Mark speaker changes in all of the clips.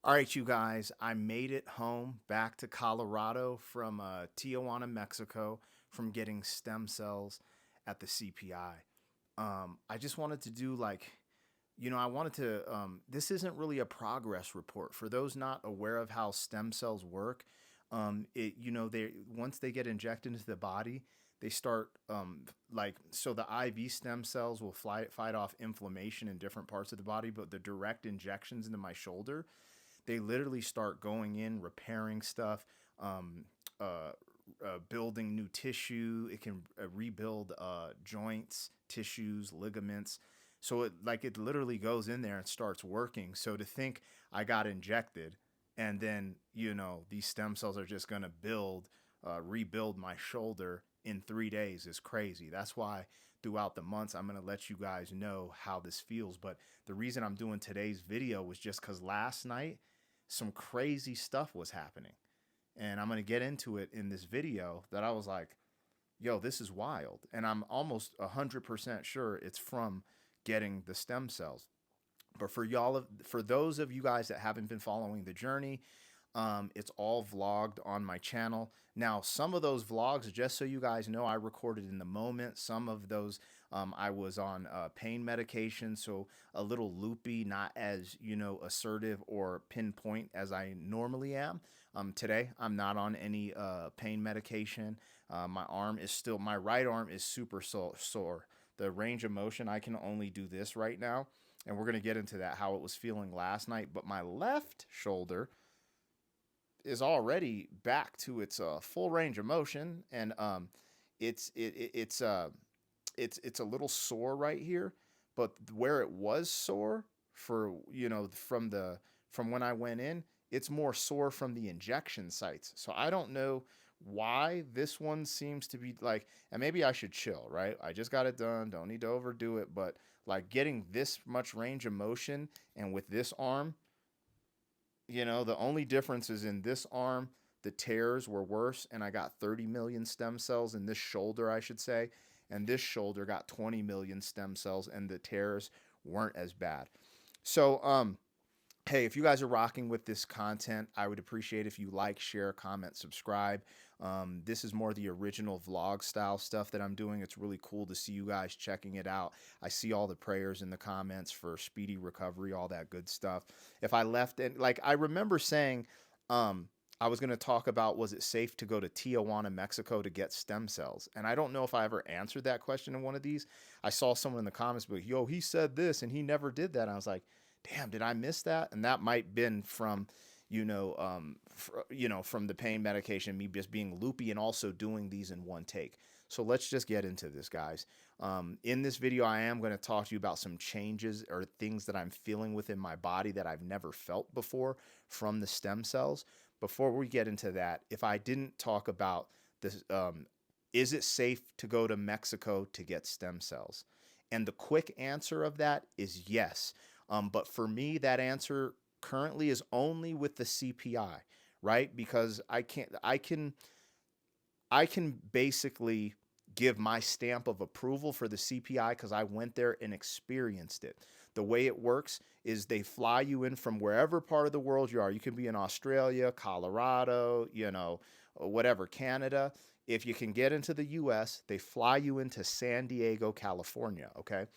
Speaker 1: All right, you guys, I made it home back to Colorado from Tijuana, Mexico, from getting stem cells at the CPI. I just wanted to do I wanted to. This isn't really a progress report for those not aware of how stem cells work. They once they get injected into the body, they start so the IV stem cells will fight off inflammation in different parts of the body, but the direct injections into my shoulder, they literally start going in, repairing stuff, um, uh, building new tissue. It can rebuild joints, tissues, ligaments. So it literally goes in there and starts working. So to think I got injected, and then these stem cells are just gonna rebuild my shoulder in 3 days is crazy. That's why throughout the months I'm gonna let you guys know how this feels. But the reason I'm doing today's video was just because last night some crazy stuff was happening. And I'm going to get into it in this video that I was like, yo, this is wild. And I'm almost 100% sure it's from getting the stem cells. But for those of you guys that haven't been following the journey, it's all vlogged on my channel. Now, some of those vlogs, just so you guys know, I recorded in the moment. Some of those, I was on pain medication, so a little loopy, not as assertive or pinpoint as I normally am. Today, I'm not on any pain medication. My right arm is super sore. The range of motion, I can only do this right now, and we're gonna get into that how it was feeling last night. But my left shoulder is already back to its full range of motion, and it's it, it it's a little sore right here, but where it was sore for from when I went in, it's more sore from the injection sites. So I don't know why this one seems to be like, and maybe I should chill, right? I just got it done, don't need to overdo it, but like getting this much range of motion and with this arm, the only difference is in this arm, the tears were worse, and I got 30 million stem cells in this shoulder, I should say. And this shoulder got 20 million stem cells, and the tears weren't as bad. So, hey, if you guys are rocking with this content, I would appreciate if you like, share, comment, subscribe. This is more the original vlog style stuff that I'm doing. It's really cool to see you guys checking it out. I see all the prayers in the comments for speedy recovery, all that good stuff. If I left it, like I remember saying, I was going to talk about, was it safe to go to Tijuana, Mexico to get stem cells? And I don't know if I ever answered that question in one of these. I saw someone in the comments, but yo, he said this and he never did that. And I was like, damn, did I miss that? And that might been from, from the pain medication, me just being loopy and also doing these in one take. So let's just get into this, guys. In this video, I am going to talk to you about some changes or things that I'm feeling within my body that I've never felt before from the stem cells. Before we get into that, if I didn't talk about this, is it safe to go to Mexico to get stem cells? And the quick answer of that is yes. But for me, that answer currently is only with the CPI, right? Because I can basically give my stamp of approval for the CPI because I went there and experienced it. The way it works is they fly you in from wherever part of the world you are. You can be in Australia, Colorado, whatever, Canada. If you can get into the US, they fly you into San Diego, California, okay?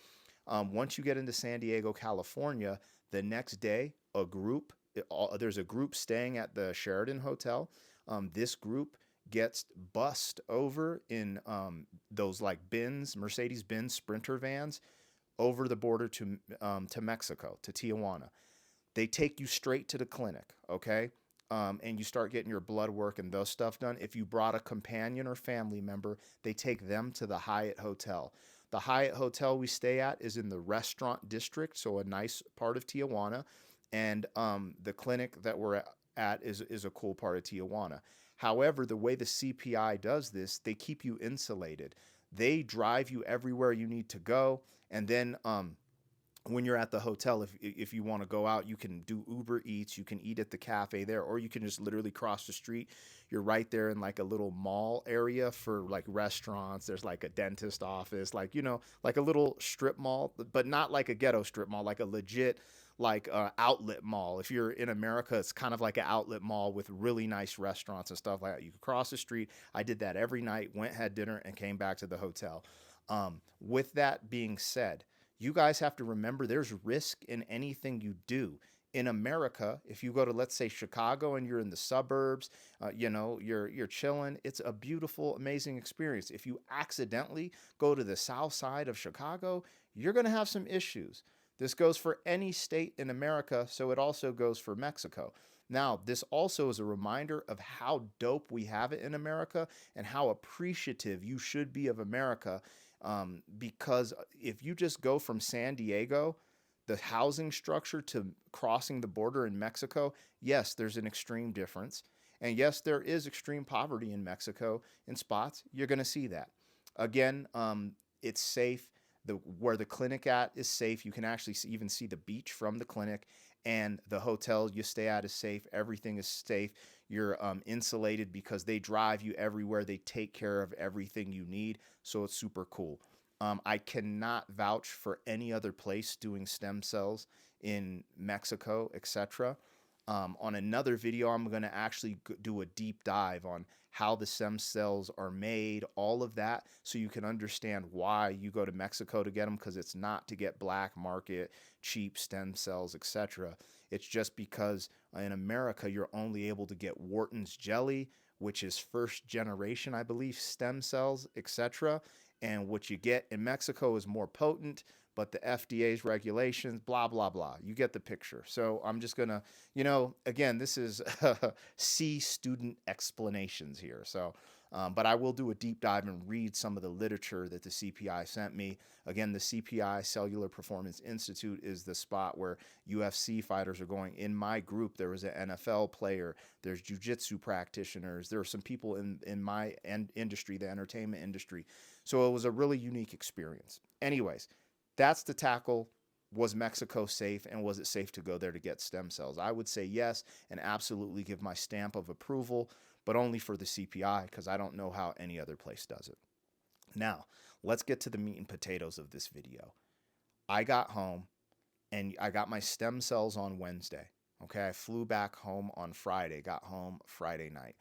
Speaker 1: Once you get into San Diego, California, the next day, there's a group staying at the Sheraton Hotel. This group gets bussed over in those like Mercedes Benz Sprinter vans over the border to Mexico, to Tijuana. They take you straight to the clinic, okay? And you start getting your blood work and those stuff done. If you brought a companion or family member, they take them to the Hyatt Hotel. The Hyatt Hotel we stay at is in the restaurant district, so a nice part of Tijuana. And the clinic that we're at is a cool part of Tijuana. However, the way the CPI does this, they keep you insulated. They drive you everywhere you need to go. And then when you're at the hotel, if you want to go out, you can do Uber Eats, you can eat at the cafe there, or you can just literally cross the street. You're right there in like a little mall area for like restaurants. There's like a dentist office, like like a little strip mall, but not like a ghetto strip mall, like a legit like a outlet mall. If you're in America, it's kind of like an outlet mall with really nice restaurants and stuff like that. You could cross the street. I did that every night, went, had dinner, and came back to the hotel. With that being said, you guys have to remember there's risk in anything you do. In America, if you go to, let's say, Chicago, and you're in the suburbs, you're chilling. It's a beautiful, amazing experience. If you accidentally go to the south side of Chicago, you're going to have some issues. This goes for any state in America, so it also goes for Mexico. Now, this also is a reminder of how dope we have it in America and how appreciative you should be of America. Because if you just go from San Diego, the housing structure, to crossing the border in Mexico, yes, there's an extreme difference. And yes, there is extreme poverty in Mexico in spots. You're going to see that. Again, it's safe. Where the clinic at is safe. You can actually even see the beach from the clinic, and the hotel you stay at is safe. Everything is safe. You're insulated because they drive you everywhere. They take care of everything you need. So it's super cool. I cannot vouch for any other place doing stem cells in Mexico, etc. On another video, I'm going to actually do a deep dive on how the stem cells are made, all of that, so you can understand why you go to Mexico to get them, because it's not to get black market, cheap stem cells, etc. It's just because in America, you're only able to get Wharton's jelly, which is first generation, I believe, stem cells, etc. And what you get in Mexico is more potent, but the FDA's regulations, blah, blah, blah. You get the picture. So I'm just going to, again, this is C student explanations here. So, but I will do a deep dive and read some of the literature that the CPI sent me. Again, the CPI, Cellular Performance Institute, is the spot where UFC fighters are going. In my group, there was an NFL player, there's jiu-jitsu practitioners, there are some people in my industry, the entertainment industry. So it was a really unique experience. Anyways, that's the tackle. Was Mexico safe, and was it safe to go there to get stem cells? I would say yes, and absolutely give my stamp of approval, but only for the CPI, because I don't know how any other place does it. Now, let's get to the meat and potatoes of this video. I got home, and I got my stem cells on Wednesday. Okay, I flew back home on Friday, got home Friday night.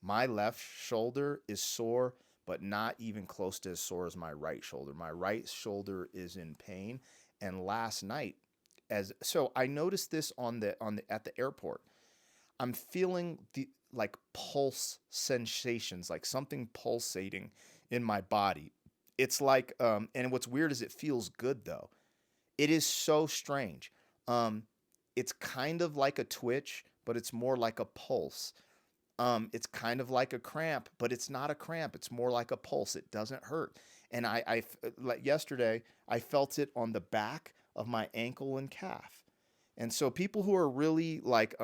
Speaker 1: My left shoulder is sore, but not even close to as sore as my right shoulder. My right shoulder is in pain. And last night, I noticed this at the airport. I'm feeling the like pulse sensations, like something pulsating in my body. It's like, and what's weird is it feels good though. It is so strange. Um, it's kind of like a twitch, but it's more like a pulse. It's kind of like a cramp, but it's not a cramp. It's more like a pulse. It doesn't hurt. And like yesterday, I felt it on the back of my ankle and calf. And so people who are really like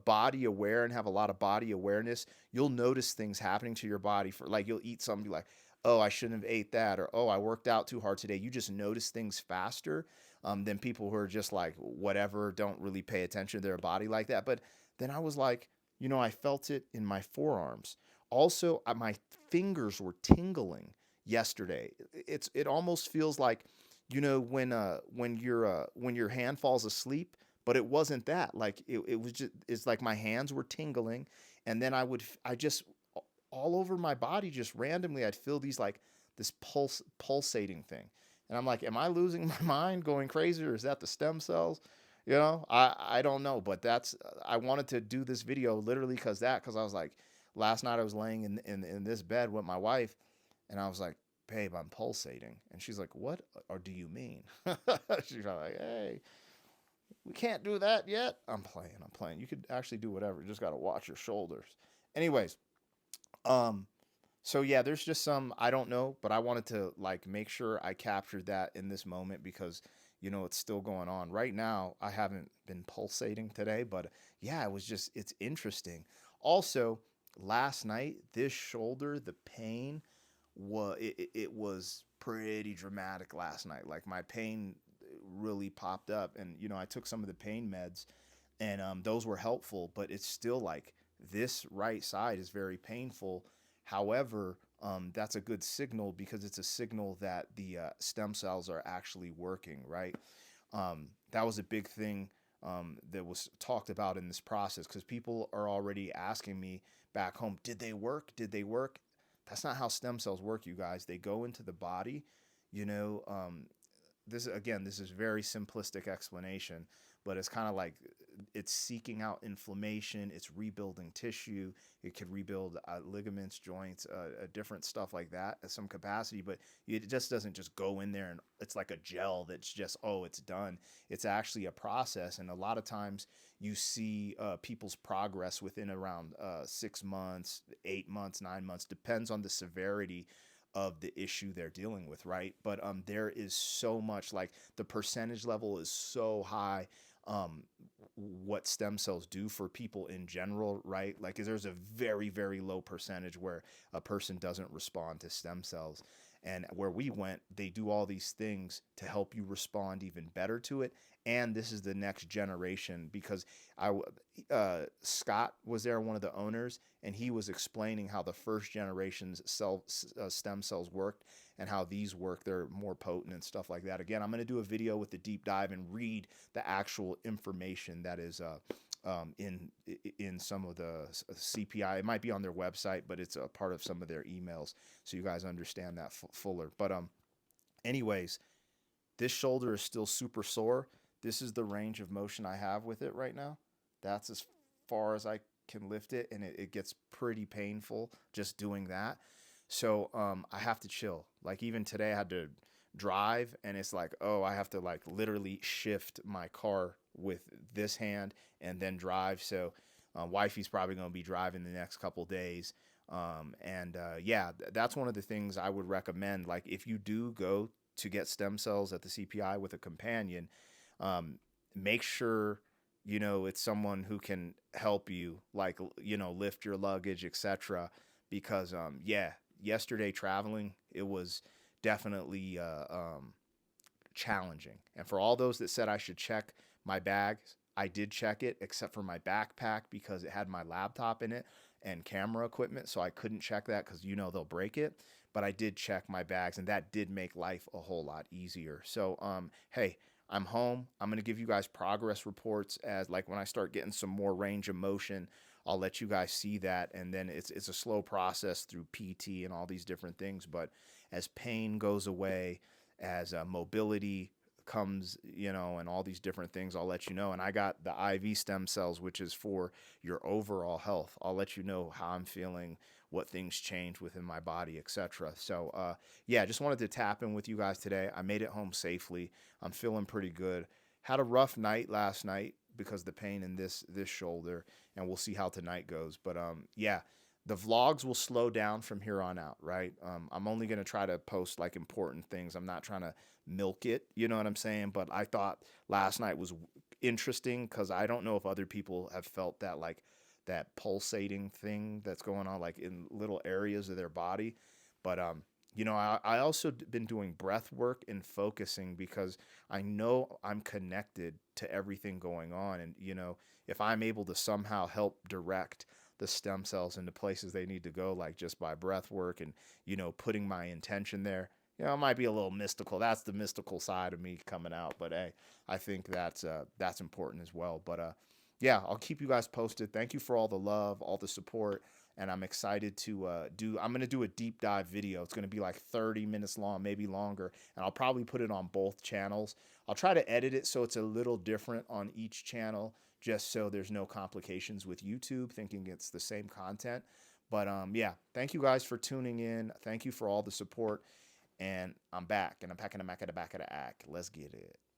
Speaker 1: body aware and have a lot of body awareness, you'll notice things happening to your body. For like, you'll eat something, be like, oh, I shouldn't have ate that, or oh, I worked out too hard today. You just notice things faster than people who are just like whatever, don't really pay attention to their body like that. But then I was like, I felt it in my forearms. Also, my fingers were tingling yesterday. It almost feels like, when your hand falls asleep, but it wasn't that. Like it was just, it's like my hands were tingling, and then I just all over my body, just randomly, I'd feel these like this pulsating thing, and I'm like, am I losing my mind, going crazy, or is that the stem cells? I don't know, but I wanted to do this video literally because I was like, last night I was laying in this bed with my wife, and I was like, babe, I'm pulsating. And she's like, what or do you mean? She's like, hey, we can't do that yet. I'm playing. You could actually do whatever. You just got to watch your shoulders. Anyways, um, so yeah, there's just some, I don't know, but I wanted to like make sure I captured that in this moment because it's still going on. Right now, I haven't been pulsating today, but yeah, it's interesting. Also, last night, this shoulder, the pain it was pretty dramatic last night. Like my pain really popped up, and I took some of the pain meds, and those were helpful, but it's still like this right side is very painful. However, that's a good signal because it's a signal that the stem cells are actually working, right? that was a big thing that was talked about in this process, because people are already asking me back home, did they work? Did they work? That's not how stem cells work, you guys. They go into the body, you know. This again, this is very simplistic explanation, but it's kind of like it's seeking out inflammation, it's rebuilding tissue, it could rebuild ligaments, joints, different stuff like that at some capacity. But it just doesn't just go in there and it's like a gel that's just, oh, it's done. It's actually a process, and a lot of times you see people's progress within around 6 months, 8 months, 9 months, depends on the severity of the issue they're dealing with, right? But there is so much, like the percentage level is so high. What stem cells do for people in general, right? Like there's a very, very low percentage where a person doesn't respond to stem cells. And where we went, they do all these things to help you respond even better to it. And this is the next generation, because Scott was there, one of the owners, and he was explaining how the first generation's stem cells worked and how these work. They're more potent and stuff like that. Again, I'm going to do a video with the deep dive and read the actual information that is in some of the CPI. It might be on their website, but it's a part of some of their emails, so you guys understand that fuller. But anyways, this shoulder is still super sore. This is the range of motion I have with it right now. That's as far as I can lift it, and it gets pretty painful just doing that. So I have to chill. Like even today, I had to drive, and it's like, oh, I have to like literally shift my car with this hand and then drive. So wifey's probably going to be driving the next couple days. Yeah, that's one of the things I would recommend. Like if you do go to get stem cells at the CPI with a companion, make sure it's someone who can help you, like lift your luggage, etc. Because yeah, yesterday traveling, it was definitely challenging. And for all those that said I should check my bags, I did check it, except for my backpack because it had my laptop in it and camera equipment, so I couldn't check that because they'll break it. But I did check my bags, and that did make life a whole lot easier. So hey, I'm home. I'm going to give you guys progress reports as like when I start getting some more range of motion. I'll let you guys see that, and then it's a slow process through PT and all these different things. But as pain goes away, as mobility comes, and all these different things, I'll let you know. And I got the IV stem cells, which is for your overall health. I'll let you know how I'm feeling, what things change within my body, etc. So yeah, just wanted to tap in with you guys today. I made it home safely. I'm feeling pretty good. Had a rough night last night because of the pain in this shoulder, and we'll see how tonight goes. But yeah, the vlogs will slow down from here on out, right? I'm only going to try to post like important things. I'm not trying to milk it, you know what I'm saying? But I thought last night was interesting because I don't know if other people have felt that, like that pulsating thing that's going on like in little areas of their body. But I also been doing breath work and focusing because I know I'm connected to everything going on. And if I'm able to somehow help direct the stem cells into places they need to go, like just by breath work and putting my intention there, it might be a little mystical. That's the mystical side of me coming out. But hey, I think that's important as well. But yeah, I'll keep you guys posted. Thank you for all the love, all the support, and I'm excited to I'm going to do a deep dive video. It's going to be like 30 minutes long, maybe longer, and I'll probably put it on both channels. I'll try to edit it so it's a little different on each channel, just so there's no complications with YouTube thinking it's the same content. But yeah, thank you guys for tuning in. Thank you for all the support, and I'm back, and I'm packing a Mac at the back of the act. Let's get it.